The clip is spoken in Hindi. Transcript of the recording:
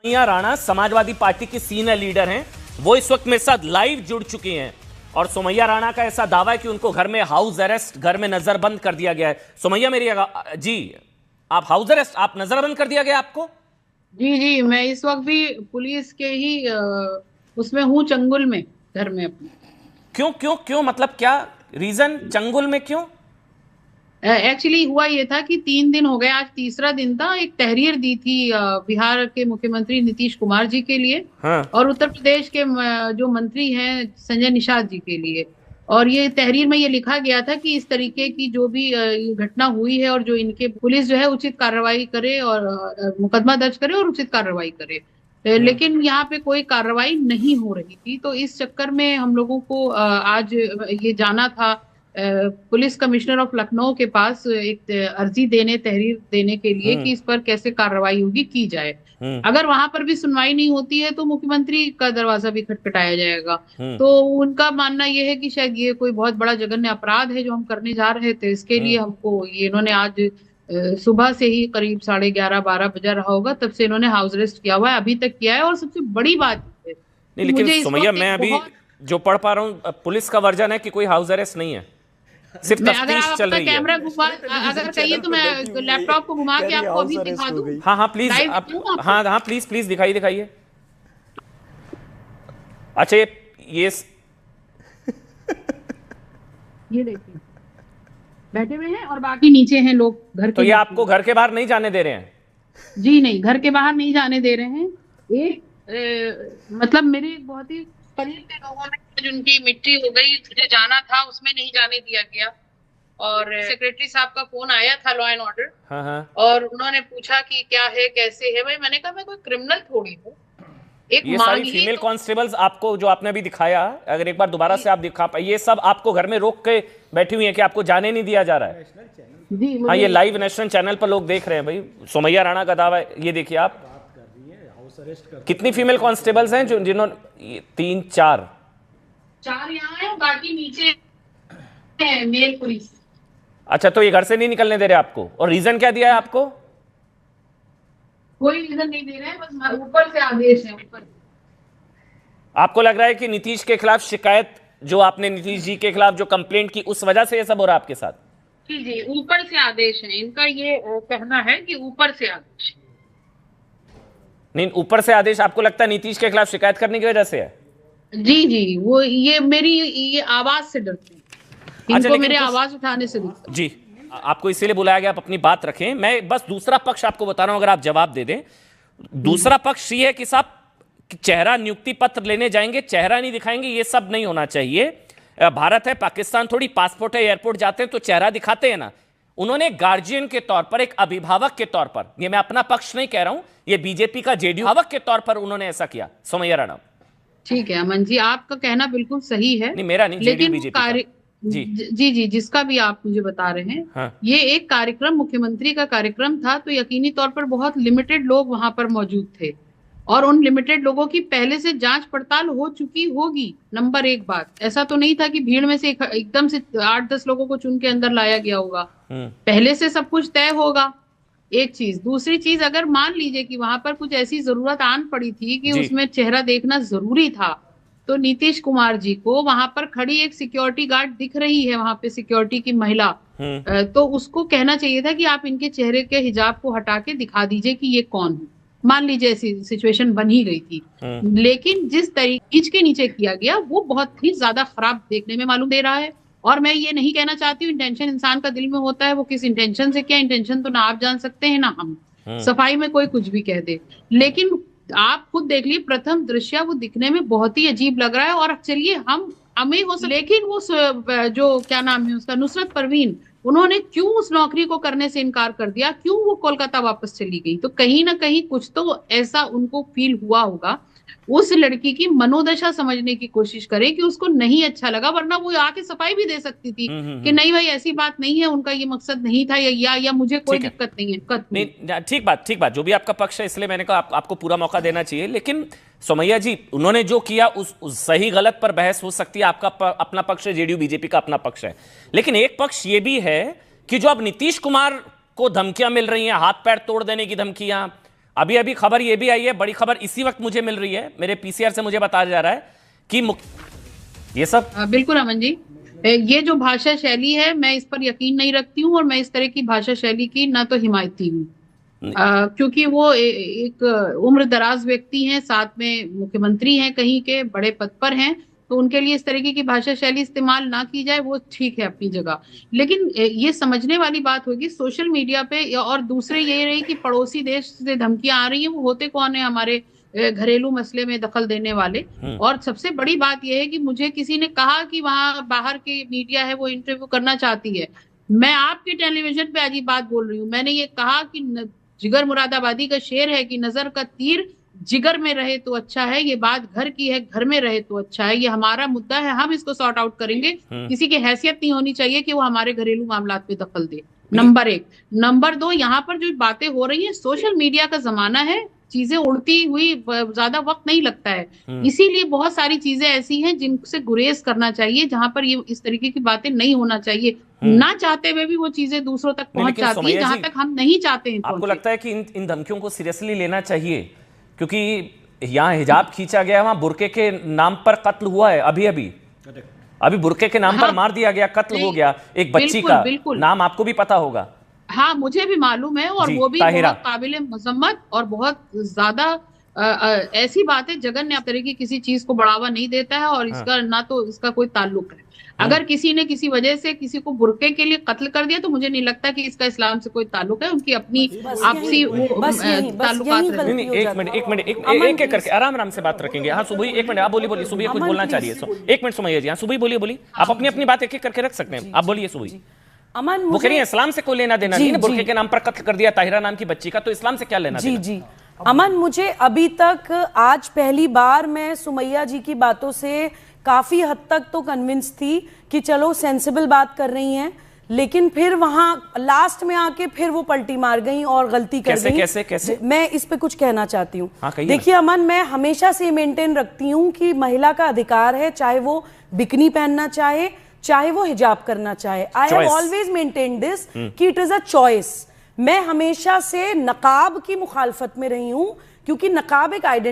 सोमैया राणा समाजवादी पार्टी की सीनियर लीडर हैं। वो इस वक्त मेरे साथ लाइव जुड़ चुकी हैं और सोमैया राणा का ऐसा दावा है कि उनको घर में हाउस अरेस्ट, घर में नजरबंद कर दिया गया है। सोमैया मेरी जी, आप हाउस अरेस्ट, आप नजरबंद कर दिया गया आपको? जी जी, मैं इस वक्त भी पुलिस के ही उसमें हूँ, चंगुल में, घर में अपने। क्यों क्यों क्यों, मतलब क्या रीजन, चंगुल में क्यों? एक्चुअली हुआ ये था कि 3 दिन हो गए, आज तीसरा दिन था। एक तहरीर दी थी बिहार के मुख्यमंत्री नीतीश कुमार जी के लिए हाँ। और उत्तर प्रदेश के जो मंत्री हैं संजय निषाद जी के लिए। और ये तहरीर में ये लिखा गया था कि इस तरीके की जो भी ये घटना हुई है और जो इनके पुलिस जो है उचित कार्रवाई करे और मुकदमा दर्ज करे और उचित कार्रवाई करे। लेकिन यहाँ पे कोई कार्रवाई नहीं हो रही थी, तो इस चक्कर में हम लोगों को आज ये जाना था पुलिस कमिश्नर ऑफ लखनऊ के पास एक अर्जी देने, तहरीर देने के लिए कि इस पर कैसे कार्रवाई होगी, की जाए। अगर वहां पर भी सुनवाई नहीं होती है तो मुख्यमंत्री का दरवाजा भी खटखटाया जाएगा। तो उनका मानना यह है कि शायद ये कोई बहुत बड़ा जघन्य अपराध है जो हम करने जा रहे थे। इसके लिए हमको ये इन्होंने आज सुबह से ही करीब 11:30-12 बजा रहा होगा, तब से इन्होंने हाउस अरेस्ट किया हुआ है, अभी तक किया है। और सबसे बड़ी बात है नहीं, कि लेकिन मुझे इस सोमैया वक्त मैं अभी जो पढ़ पा रहा हूं, पुलिस का वर्जन है कि कोई हाउस अरेस्ट नहीं है, सिर्फ अगर तफ्तीश आप चल अपना रही है। कैमरा घुमा, अगर कहिए तो मैं लैपटॉप को घुमा के आपको अभी दिखा दूं। हाँ हाँ प्लीज, लाइव आप दिखाऊं आपको? हाँ हाँ प्लीज प्लीज दिखाइए दिखाइए। अच्छा ये ये देखिए, बैठे हुए हैं और बाकी नीचे हैं लोग घर के। तो ये आपको घर के बाहर नहीं जाने दे रहे हैं? जी नहीं, घर के बाहर नहीं जाने दे रहे हैं। मतलब मेरे बहुत ही करीब के लोगों में जिनकी मिट्टी हो गई, मुझे जाना था, उसमें नहीं जाने दिया गया। और सेक्रेटरी साहब का फोन आया था, लॉ एंड ऑर्डर। हाँ हाँ। और उन्होंने पूछा कि क्या है, कैसे है। भाई मैंने कहा मैं कोई क्रिमिनल थोड़ी हूँ, एक ये मांग सारी ही फीमेल तो। कांस्टेबल्स आपको जो आपने अभी दिखाया, अगर एक बार दोबारा से आप दिखा पाए, ये सब आपको घर में रोक के बैठी हुई है कि आपको जाने नहीं दिया जा रहा है? जी हाँ, ये लाइव नेशनल चैनल पर लोग देख रहे हैं भाई। सोमैया राणा का दावा है, ये देखिए आप। कितनी फीमेल कांस्टेबल्स हैं जो जिन्होंने? 3-4 यहाँ है, बाकी नीचे है मेल पुलिस। अच्छा, तो ये घर से नहीं निकलने दे रहे आपको, और रीजन क्या दिया है आपको? कोई रीजन नहीं दे रहे हैं, बस ऊपर से आदेश है, ऊपर। आपको लग रहा है कि नीतीश के खिलाफ शिकायत, जो आपने नीतीश जी के खिलाफ जो कंप्लेंट की, उस वजह से ये सब हो रहा है आपके साथ? जी जी, ऊपर से आदेश है इनका, ये कहना है कि ऊपर से आदेश। नहीं, ऊपर से आदेश आपको लगता है नीतीश के खिलाफ शिकायत करने की वजह से है? जी जी, वो ये मेरी ये आवाज से डरते हैं, इनको मेरे आवाज उठाने से डरते हैं। जी, आपको इसीलिए बुलाया गया, आप अपनी बात रखें। मैं बस दूसरा पक्ष आपको बता रहा हूं, अगर आप जवाब दे दें। दूसरा पक्ष ये है कि साहब चेहरा नियुक्ति पत्र लेने जाएंगे, चेहरा नहीं दिखाएंगे, ये सब नहीं होना चाहिए। भारत है, पाकिस्तान थोड़ी, पासपोर्ट है, एयरपोर्ट जाते हैं तो चेहरा दिखाते हैं ना। उन्होंने गार्जियन के तौर पर, एक अभिभावक के तौर पर, ये मैं अपना पक्ष नहीं कह रहा हूं, ये बीजेपी का जेडीयू अभिभावक के तौर पर उन्होंने ऐसा किया। सोमैया राणा, ठीक है अमन जी, आपका कहना बिल्कुल सही है। नहीं मेरा नहीं, लेकिन बीजेपी का। जी जी जी, जिसका भी आप मुझे बता रहे हैं, हाँ। ये एक कार्यक्रम, मुख्यमंत्री का कार्यक्रम था, तो यकीनी तौर पर बहुत लिमिटेड लोग वहां पर मौजूद थे और उन लिमिटेड लोगों की पहले से जांच पड़ताल हो चुकी होगी। नंबर एक बात, ऐसा तो नहीं था कि भीड़ में से एकदम से 8-10 लोगों को चुन के अंदर लाया गया होगा, पहले से सब कुछ तय होगा। एक चीज, दूसरी चीज, अगर मान लीजिए कि वहां पर कुछ ऐसी जरूरत आन पड़ी थी कि उसमें चेहरा देखना जरूरी था, तो नीतीश कुमार जी को वहां पर खड़ी एक सिक्योरिटी गार्ड दिख रही है, वहां पे सिक्योरिटी की महिला, तो उसको कहना चाहिए था कि आप इनके चेहरे के हिजाब को हटा के दिखा दीजिए कि ये कौन है। मान लीजिए ऐसी सिचुएशन बन ही गई थी, लेकिन जिस तरीके के नीचे किया गया वो बहुत ही ज्यादा खराब देखने में मालूम दे रहा है। और मैं ये नहीं कहना चाहती हूँ, इंटेंशन इंसान का दिल में होता है, वो किस इंटेंशन से, क्या इंटेंशन तो ना आप जान सकते हैं ना हम, सफाई में कोई कुछ भी कह दे। लेकिन आप खुद देख लीजिए, प्रथम दृश्य वो दिखने में बहुत ही अजीब लग रहा है। और चलिए हम हमें हो, लेकिन वो जो क्या नाम है उसका, नुसरत परवीन, उन्होंने क्यों उस नौकरी को करने से इनकार कर दिया, क्यों वो कोलकाता वापस चली गई? तो कहीं ना कहीं कुछ तो ऐसा उनको फील हुआ होगा। उस लड़की की मनोदशा समझने की कोशिश करें कि उसको नहीं अच्छा लगा, वरना वो आके सफाई भी दे सकती थी कि नहीं भाई ऐसी बात नहीं है, उनका ये मकसद नहीं था, या मुझे कोई दिक्कत नहीं है। नहीं, ठीक बात, जो भी आपका पक्ष है, इसलिए मैंने कहा आपको पूरा मौका देना चाहिए। लेकिन सोमैया जी, उन्होंने जो किया उस सही गलत पर बहस हो सकती है, आपका अपना पक्ष है, जेडीयू बीजेपी का अपना पक्ष है। लेकिन एक पक्ष ये भी है कि जो अब नीतीश कुमार को धमकियां मिल रही हैं, हाथ पैर तोड़ देने की धमकियां, अभी अभी खबर ये भी आई है, बड़ी खबर इसी वक्त मुझे मिल रही है, मेरे पीसीआर से मुझे बताया जा रहा है कि ये सब बिल्कुल अमन जी, ये जो भाषा शैली है मैं इस पर यकीन नहीं रखती हूँ, और मैं इस तरह की भाषा शैली की ना तो हिमायती हूँ, क्योंकि वो एक उम्र दराज व्यक्ति हैं, साथ में मुख्यमंत्री हैं, कहीं के बड़े पद पर हैं, तो उनके लिए इस तरीके की भाषा शैली इस्तेमाल ना की जाए, वो ठीक है अपनी जगह। लेकिन ये समझने वाली बात होगी सोशल मीडिया पे, और दूसरे ये रही कि पड़ोसी देश से धमकियां आ रही हैं, वो होते कौन है हमारे घरेलू मसले में दखल देने वाले। और सबसे बड़ी बात यह है कि मुझे किसी ने कहा कि वहां बाहर के मीडिया है वो इंटरव्यू करना चाहती है, मैं आपके टेलीविजन पे अजीब बात बोल रही हूँ। मैंने ये कहा कि जिगर मुरादाबादी का शेर है कि नजर का तीर जिगर में रहे तो अच्छा है, ये बात घर की है, घर में रहे तो अच्छा है, ये हमारा मुद्दा है, हम इसको सॉर्ट आउट करेंगे। किसी की हैसियत नहीं होनी चाहिए कि वो हमारे घरेलू मामलात पे दखल दे, नंबर एक। नंबर दो, यहाँ पर जो बातें हो रही है, सोशल मीडिया का जमाना है, चीजें उड़ती हुई ज्यादा वक्त नहीं लगता है, इसीलिए बहुत सारी चीजें ऐसी हैं जिनसे गुरेज करना चाहिए, जहां पर ये इस तरीके की बातें नहीं होना चाहिए। ना चाहते हुए भी वो चीजें दूसरों तक पहुंच जाती है जहां तक हम नहीं चाहते हैं। आपको लगता है कि इन धमकियों को सीरियसली लेना चाहिए? क्योंकि यहाँ हिजाब खींचा गया, वहां बुरके के नाम पर कत्ल हुआ है, अभी बुरके के नाम पर मार दिया गया, कत्ल हो गया एक बच्ची का, नाम आपको भी पता होगा। हाँ, मुझे भी मालूम है, और वो भी बहुत काबिल मजम्मत और बहुत ज्यादा ऐसी बात है, जगन्य तरीके किसी चीज को बढ़ावा नहीं देता है, और इसका ना तो इसका कोई ताल्लुक है। अगर किसी ने किसी वजह से किसी को बुरके के लिए कत्ल कर दिया तो मुझे नहीं लगता कि इसका इस्लाम से कोई ताल्लुक है, उनकी अपनी आपसी ताल्लुकात। एक एक करके आराम से बात रखेंगे। हाँ सुबह, एक मिनट, आप बोलिए सुबह कुछ बोलना चाहिए, एक मिनट सुमैया जी। हाँ सुबह बोलिए, आप अपनी अपनी बात एक एक करके रख सकते हैं, आप बोलिए सुबह। अमन, वो कह रही है इस्लाम से कोई लेना देना नहीं, बुरके के नाम पर कत्ल कर दिया ताहिरा नाम की बच्ची का, तो इस्लाम से क्या लेना देना? जी अमन, मुझे अभी तक आज पहली बार मैं सुमैया जी की बातों से काफी हद तक तो कन्विंस थी कि चलो सेंसिबल बात कर रही हैं, लेकिन फिर वहां लास्ट में आके फिर वो पलटी मार गई और गलती कर गई। कैसे? मैं इस पे कुछ कहना चाहती हूँ। हाँ, देखिए अमन, मैं हमेशा से मेंटेन रखती हूँ कि महिला का अधिकार है, चाहे वो बिकनी पहनना चाहे, चाहे वो हिजाब करना चाहे। I have always maintain this कि इट इज अ चॉइस। मैं हमेशा से नकाब की मुखालफत में रही हूं, क्योंकि नकाब एक आइडेंटिटी